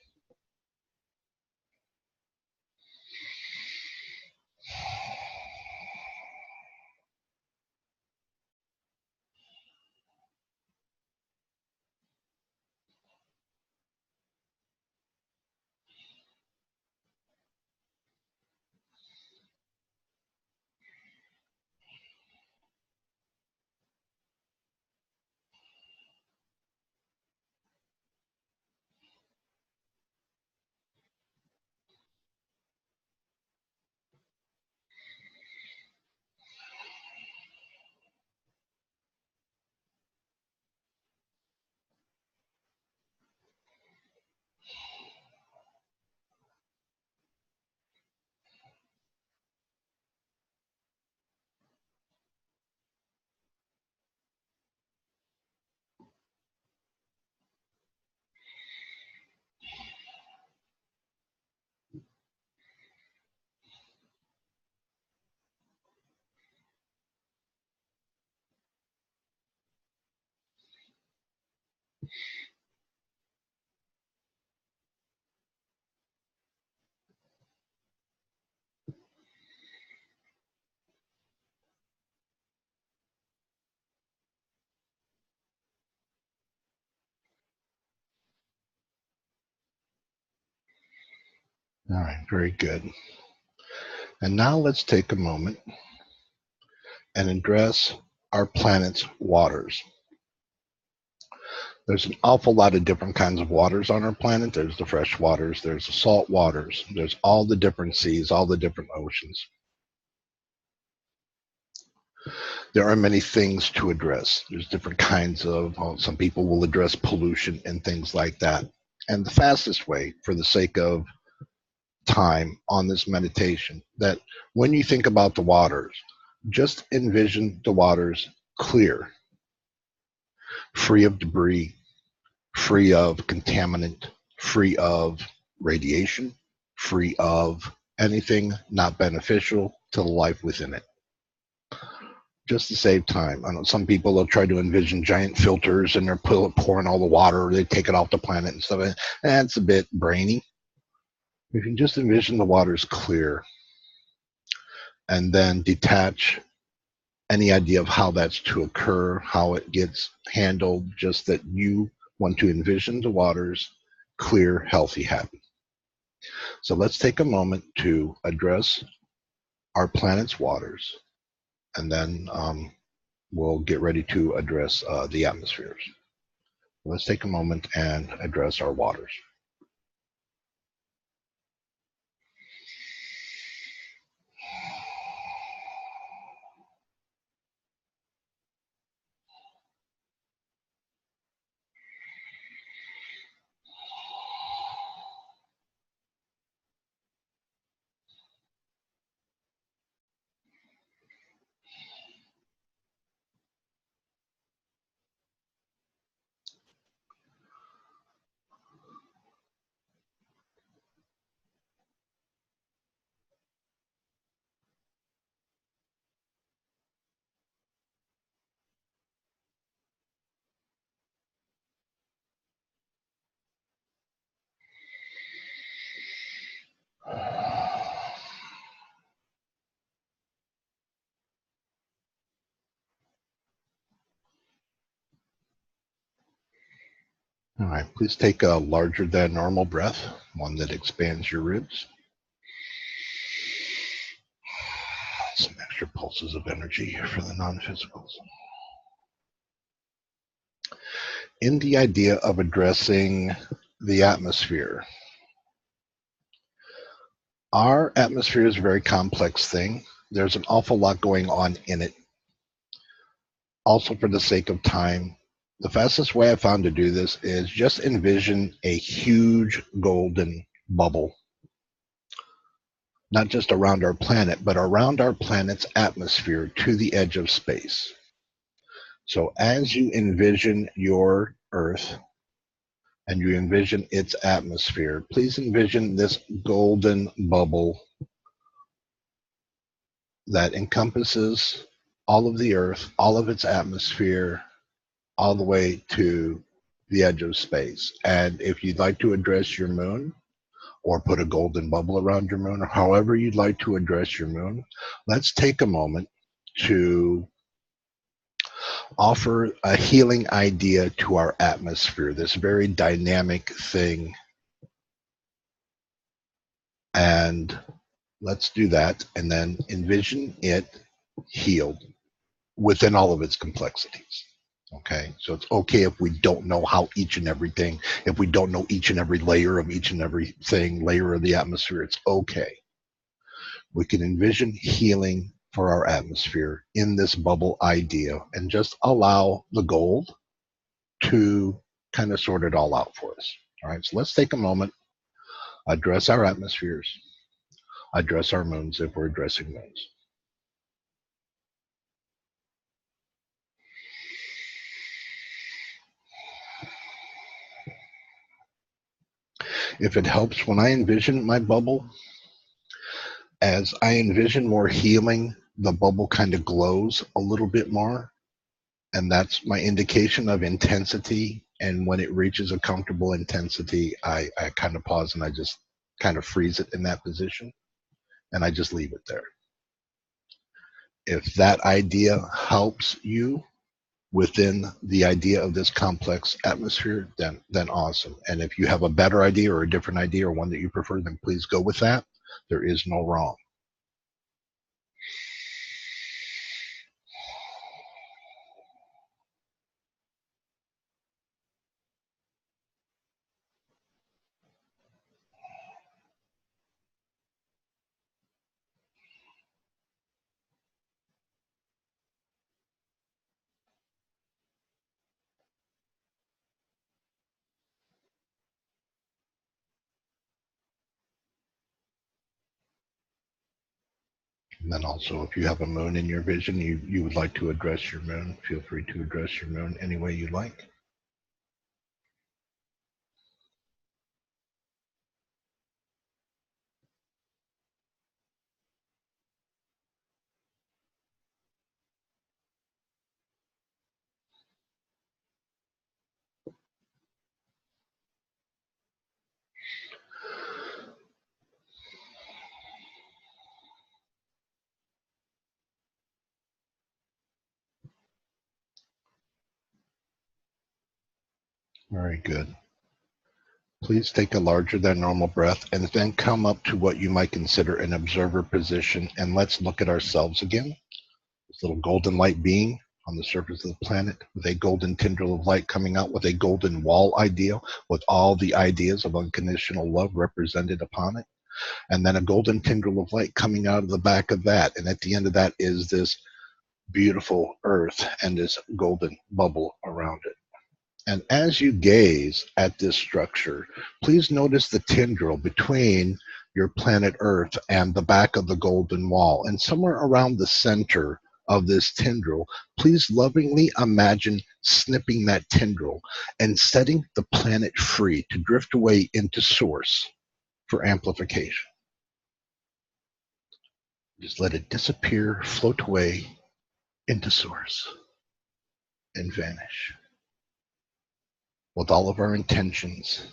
All right, very good. And now let's take a moment and address our planet's waters. There's an awful lot of different kinds of waters on our planet. There's the fresh waters, there's the salt waters, there's all the different seas, all the different oceans. There are many things to address. There's different kinds of, some people will address pollution and things like that. And the fastest way, for the sake of time on this meditation that when you think about the waters, just envision the waters clear, free of debris, free of contaminant, free of radiation, free of anything not beneficial to the life within it. Just to save time. I know some people will try to envision giant filters and they're pouring all the water, they take it off the planet and stuff. And it's a bit brainy. You can just envision the waters clear and then detach any idea of how that's to occur, how it gets handled, just that you want to envision the waters clear, healthy, happy. So let's take a moment to address our planet's waters, and then we'll get ready to address the atmospheres. Let's take a moment and address our waters. All right, please take a larger than normal breath, one that expands your ribs. Some extra pulses of energy for the non-physicals. In the idea of addressing the atmosphere, our atmosphere is a very complex thing. There's an awful lot going on in it. Also, for the sake of time, the fastest way I found to do this is just envision a huge golden bubble, not just around our planet, but around our planet's atmosphere to the edge of space. So as you envision your Earth and you envision its atmosphere, please envision this golden bubble that encompasses all of the Earth, all of its atmosphere, all the way to the edge of space. And if you'd like to address your moon or put a golden bubble around your moon, or however you'd like to address your moon, let's take a moment to offer a healing idea to our atmosphere, this very dynamic thing. And let's do that and then envision it healed within all of its complexities. Okay, so it's okay if we don't know how each and everything, if we don't know each and every layer of each and everything, layer of the atmosphere, it's okay. We can envision healing for our atmosphere in this bubble idea and just allow the gold to kind of sort it all out for us. All right, so let's take a moment, address our atmospheres, address our moons if we're addressing moons. If it helps, when I envision my bubble, as I envision more healing, the bubble kind of glows a little bit more. And that's my indication of intensity. And when it reaches a comfortable intensity, I kind of pause and I just kind of freeze it in that position. And I just leave it there. If that idea helps you within the idea of this complex atmosphere, then awesome. And if you have a better idea or a different idea or one that you prefer, then please go with that. There is no wrong. And then also, if you have a moon in your vision, you would like to address your moon, feel free to address your moon any way you like. Very good. Please take a larger than normal breath and then come up to what you might consider an observer position. And let's look at ourselves again. This little golden light being on the surface of the planet with a golden tendril of light coming out with a golden wall idea with all the ideas of unconditional love represented upon it. And then a golden tendril of light coming out of the back of that. And at the end of that is this beautiful earth and this golden bubble around it. And as you gaze at this structure, please notice the tendril between your planet Earth and the back of the golden wall. And somewhere around the center of this tendril, please lovingly imagine snipping that tendril and setting the planet free to drift away into source for amplification. Just let it disappear, float away into source, and vanish with all of our intentions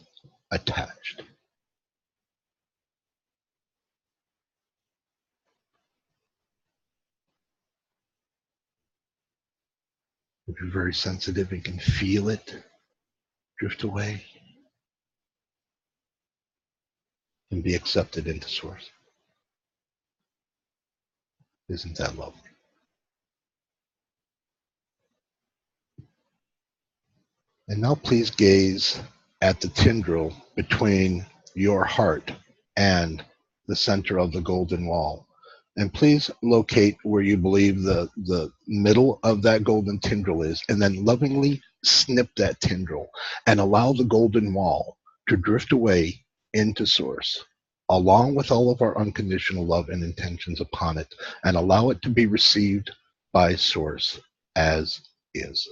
attached. If you're very sensitive and can feel it drift away and be accepted into source. Isn't that lovely? And now please gaze at the tendril between your heart and the center of the golden wall. And please locate where you believe the middle of that golden tendril is, and then lovingly snip that tendril and allow the golden wall to drift away into source, along with all of our unconditional love and intentions upon it, and allow it to be received by source as is.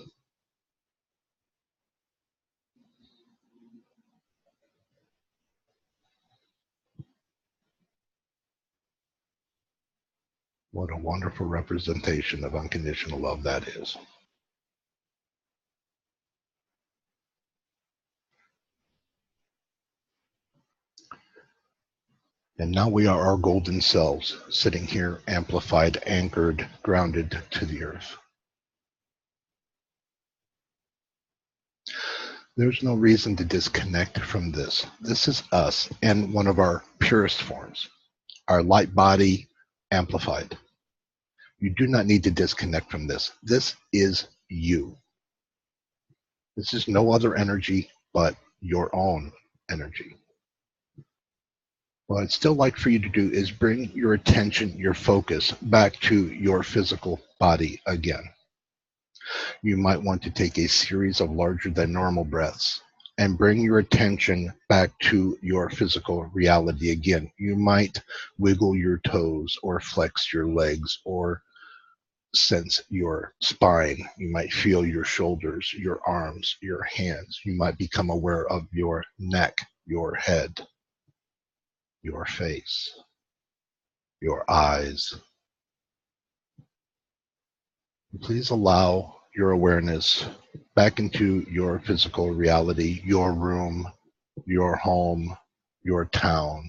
What a wonderful representation of unconditional love that is. And now we are our golden selves, sitting here amplified, anchored, grounded to the earth. There's no reason to disconnect from this. This is us in one of our purest forms, our light body amplified. You do not need to disconnect from this. This is you. This is no other energy but your own energy. What I'd still like for you to do is bring your attention, your focus back to your physical body again. You might want to take a series of larger than normal breaths and bring your attention back to your physical reality again. You might wiggle your toes or flex your legs or sense your spine. You might feel your shoulders, your arms, your hands. You might become aware of your neck, your head, your face, your eyes. Please allow your awareness back into your physical reality, your room, your home, your town,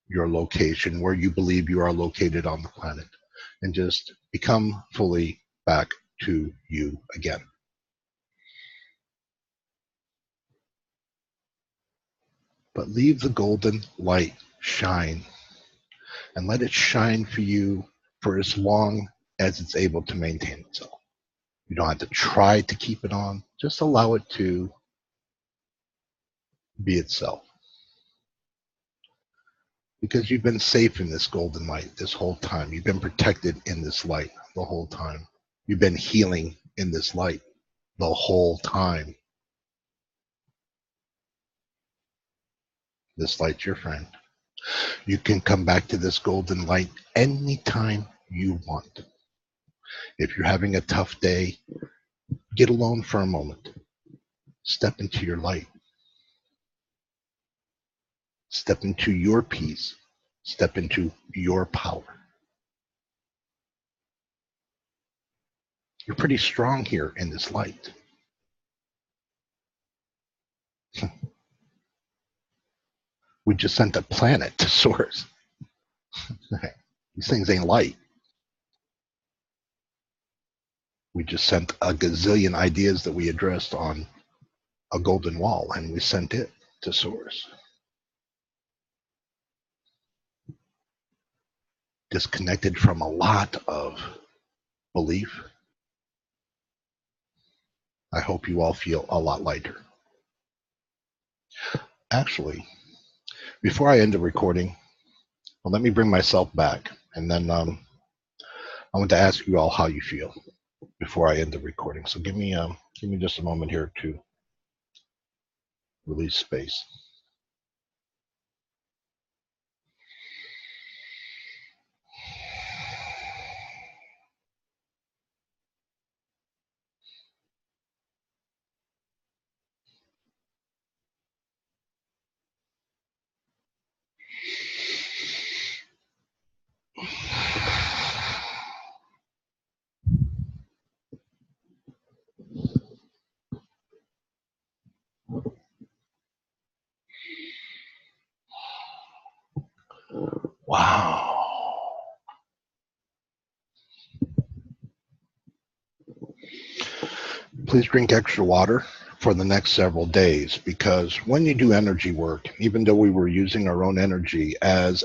your location, where you believe you are located on the planet, and just become fully back to you again. But leave the golden light shine and let it shine for you for as long as it's able to maintain itself. You don't have to try to keep it on, just allow it to be itself. Because you've been safe in this golden light this whole time. You've been protected in this light the whole time. You've been healing in this light the whole time. This light's your friend. You can come back to this golden light anytime you want. If you're having a tough day, get alone for a moment. Step into your light. Step into your peace. Step into your power. You're pretty strong here in this light. We just sent a planet to source. These things ain't light. We just sent a gazillion ideas that we addressed on a golden wall, and we sent it to source. Disconnected from a lot of belief. I hope you all feel a lot lighter. Actually, before I end the recording, well, let me bring myself back, and then I want to ask you all how you feel before I end the recording. So give me just a moment here to release space. Wow. Please drink extra water for the next several days, because when you do energy work, even though we were using our own energy, as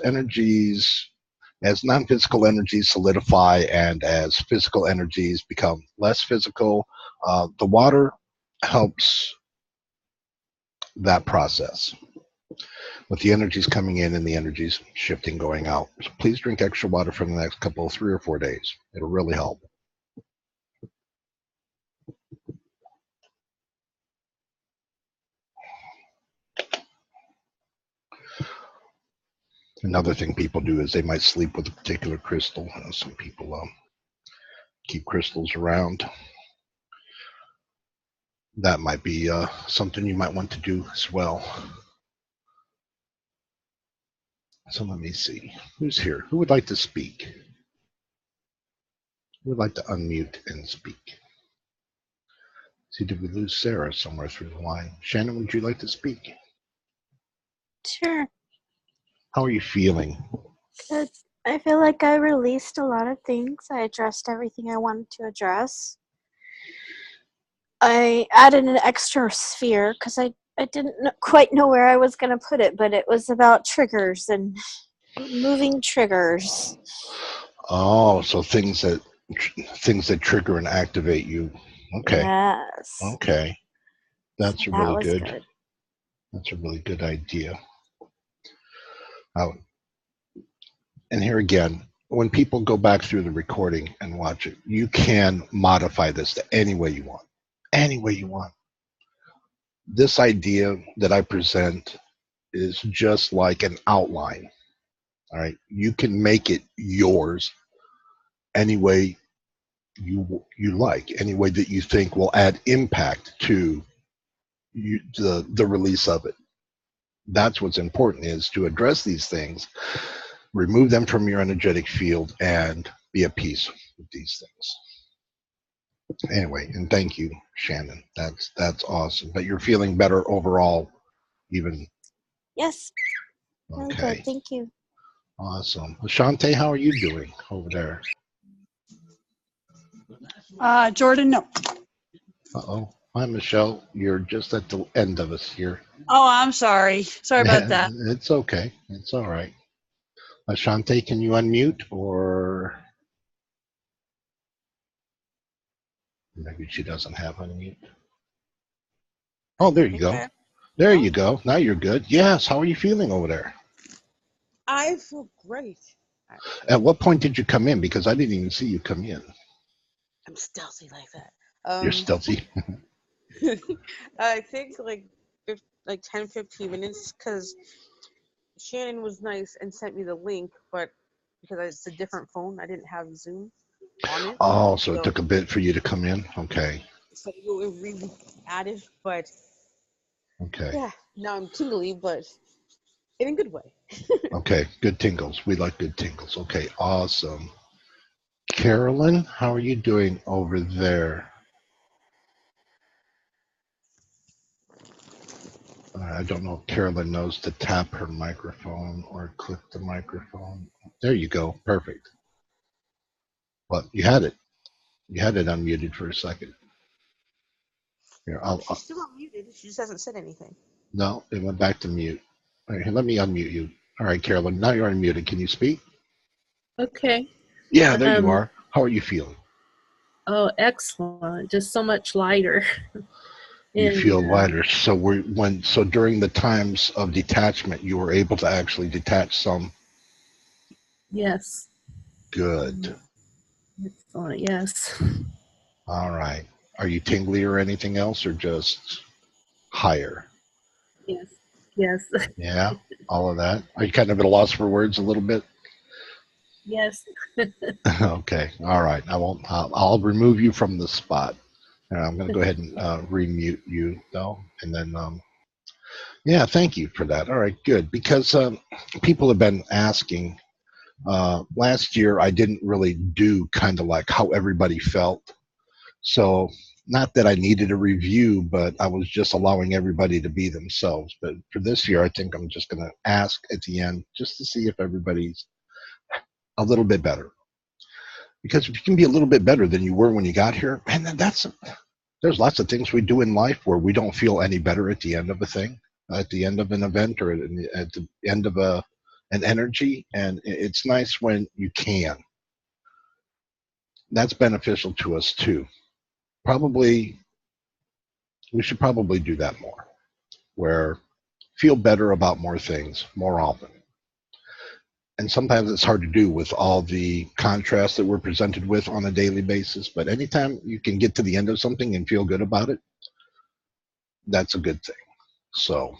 non-physical energies solidify and as physical energies become less physical, the water helps that process with the energies coming in and the energies shifting, going out. So please drink extra water for the next 3 or 4 days. It'll really help. Another thing people do is they might sleep with a particular crystal. Some people keep crystals around. That might be something you might want to do as well. So let me see. Who's here? Who would like to speak? Who would like to unmute and speak? See, did we lose Sarah somewhere through the line? Shannon, would you like to speak? Sure. How are you feeling? Good. I feel like I released a lot of things. I addressed everything I wanted to address. I added an extra sphere because I didn't quite know where I was going to put it, but it was about triggers and moving triggers. Oh, so things that trigger and activate you. Okay. Yes. Okay. That's So a really that was good. That's a really good idea. And here again, when people go back through the recording and watch it, you can modify this to any way you want. Any way you want. This idea that I present is just like an outline. All right. You can make it yours any way you like, any way that you think will add impact to the release of it. That's what's important, is to address these things, remove them from your energetic field, and be at peace with these things. Anyway, and thank you, Shannon. That's awesome. But you're feeling better overall, even. Yes. Really Okay. good. Thank you. Awesome. Ashante, how are you doing over there? Jordan, no. Uh-oh. Hi, Michelle. You're just at the end of us here. Oh, I'm sorry. Sorry about that. It's okay. It's all right. Ashante, can you unmute, or maybe she doesn't have unmute? Oh, there you go. There you go. Now you're good. Yes. How are you feeling over there? I feel great. At what point did you come in? Because I didn't even see you come in. I'm stealthy like that. You're stealthy. I think like 10, 15 minutes, because Shannon was nice and sent me the link, but because it's a different phone. I didn't have Zoom on it. Oh, so it So took a bit for you to come in? Okay. so it really added, but Okay. yeah, now I'm tingly, but in a good way. Okay. Good tingles. We like good tingles. Okay. Awesome. Carolyn, how are you doing over there? I don't know if Carolyn knows to tap her microphone or click the microphone. There you go. Perfect. But you had it. You had it unmuted for a second. Here, No, she's still unmuted. She just hasn't said anything. No, it went back to mute. All right, let me unmute you. All right, Carolyn, now you're unmuted. Can you speak? Okay. Yeah, there you Um, are. How are you feeling? oh, excellent. Just so much lighter. You And feel lighter. So so during the times of detachment, you were able to actually detach some. yes. Good. Excellent. Yes. All right. Are you tingly or anything else, or just higher? Yes. Yes. Yeah, all of that. Are you kind of at a loss for words a little bit? Yes. Okay. All right. I won't. I'll remove you from the spot. I'm going to go ahead and remute you though, and then yeah, thank you for that. All right, good. Because people have been asking. Last year, I didn't really do kind of like how everybody felt. So, not that I needed a review, but I was just allowing everybody to be themselves. But for this year, I think I'm just going to ask at the end just to see if everybody's a little bit better. Because if you can be a little bit better than you were when you got here, man, then there's lots of things we do in life where we don't feel any better at the end of a thing, at the end of an event, or at the end of an energy. And it's nice when you can. That's beneficial to us too. Probably, we should probably do that more, where feel better about more things more often. And sometimes it's hard to do with all the contrast that we're presented with on a daily basis. But anytime you can get to the end of something and feel good about it, that's a good thing. So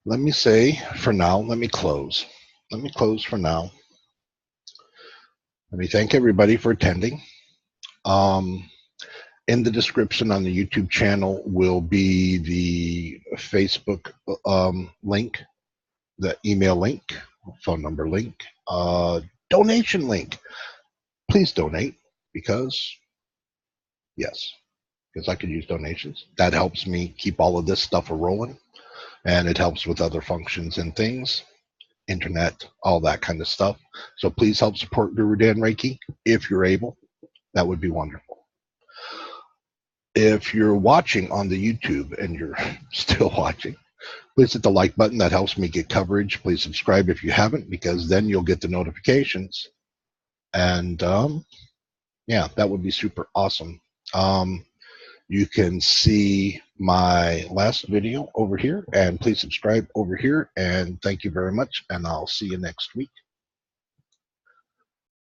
let me say for now, let me close. Let me close for now. Let me thank everybody for attending. In the description on the YouTube channel will be the Facebook link, the email link, phone number link, donation link. Please donate because, yes, because I could use donations. That helps me keep all of this stuff rolling, and it helps with other functions and things, internet, all that kind of stuff. So please help support GuruDan Reiki if you're able. That would be wonderful. If you're watching on the YouTube and you're still watching, please hit the like button. That helps me get coverage. Please subscribe if you haven't, because then you'll get the notifications. And yeah, that would be super awesome. You can see my last video over here, and please subscribe over here. And thank you very much. And I'll see you next week.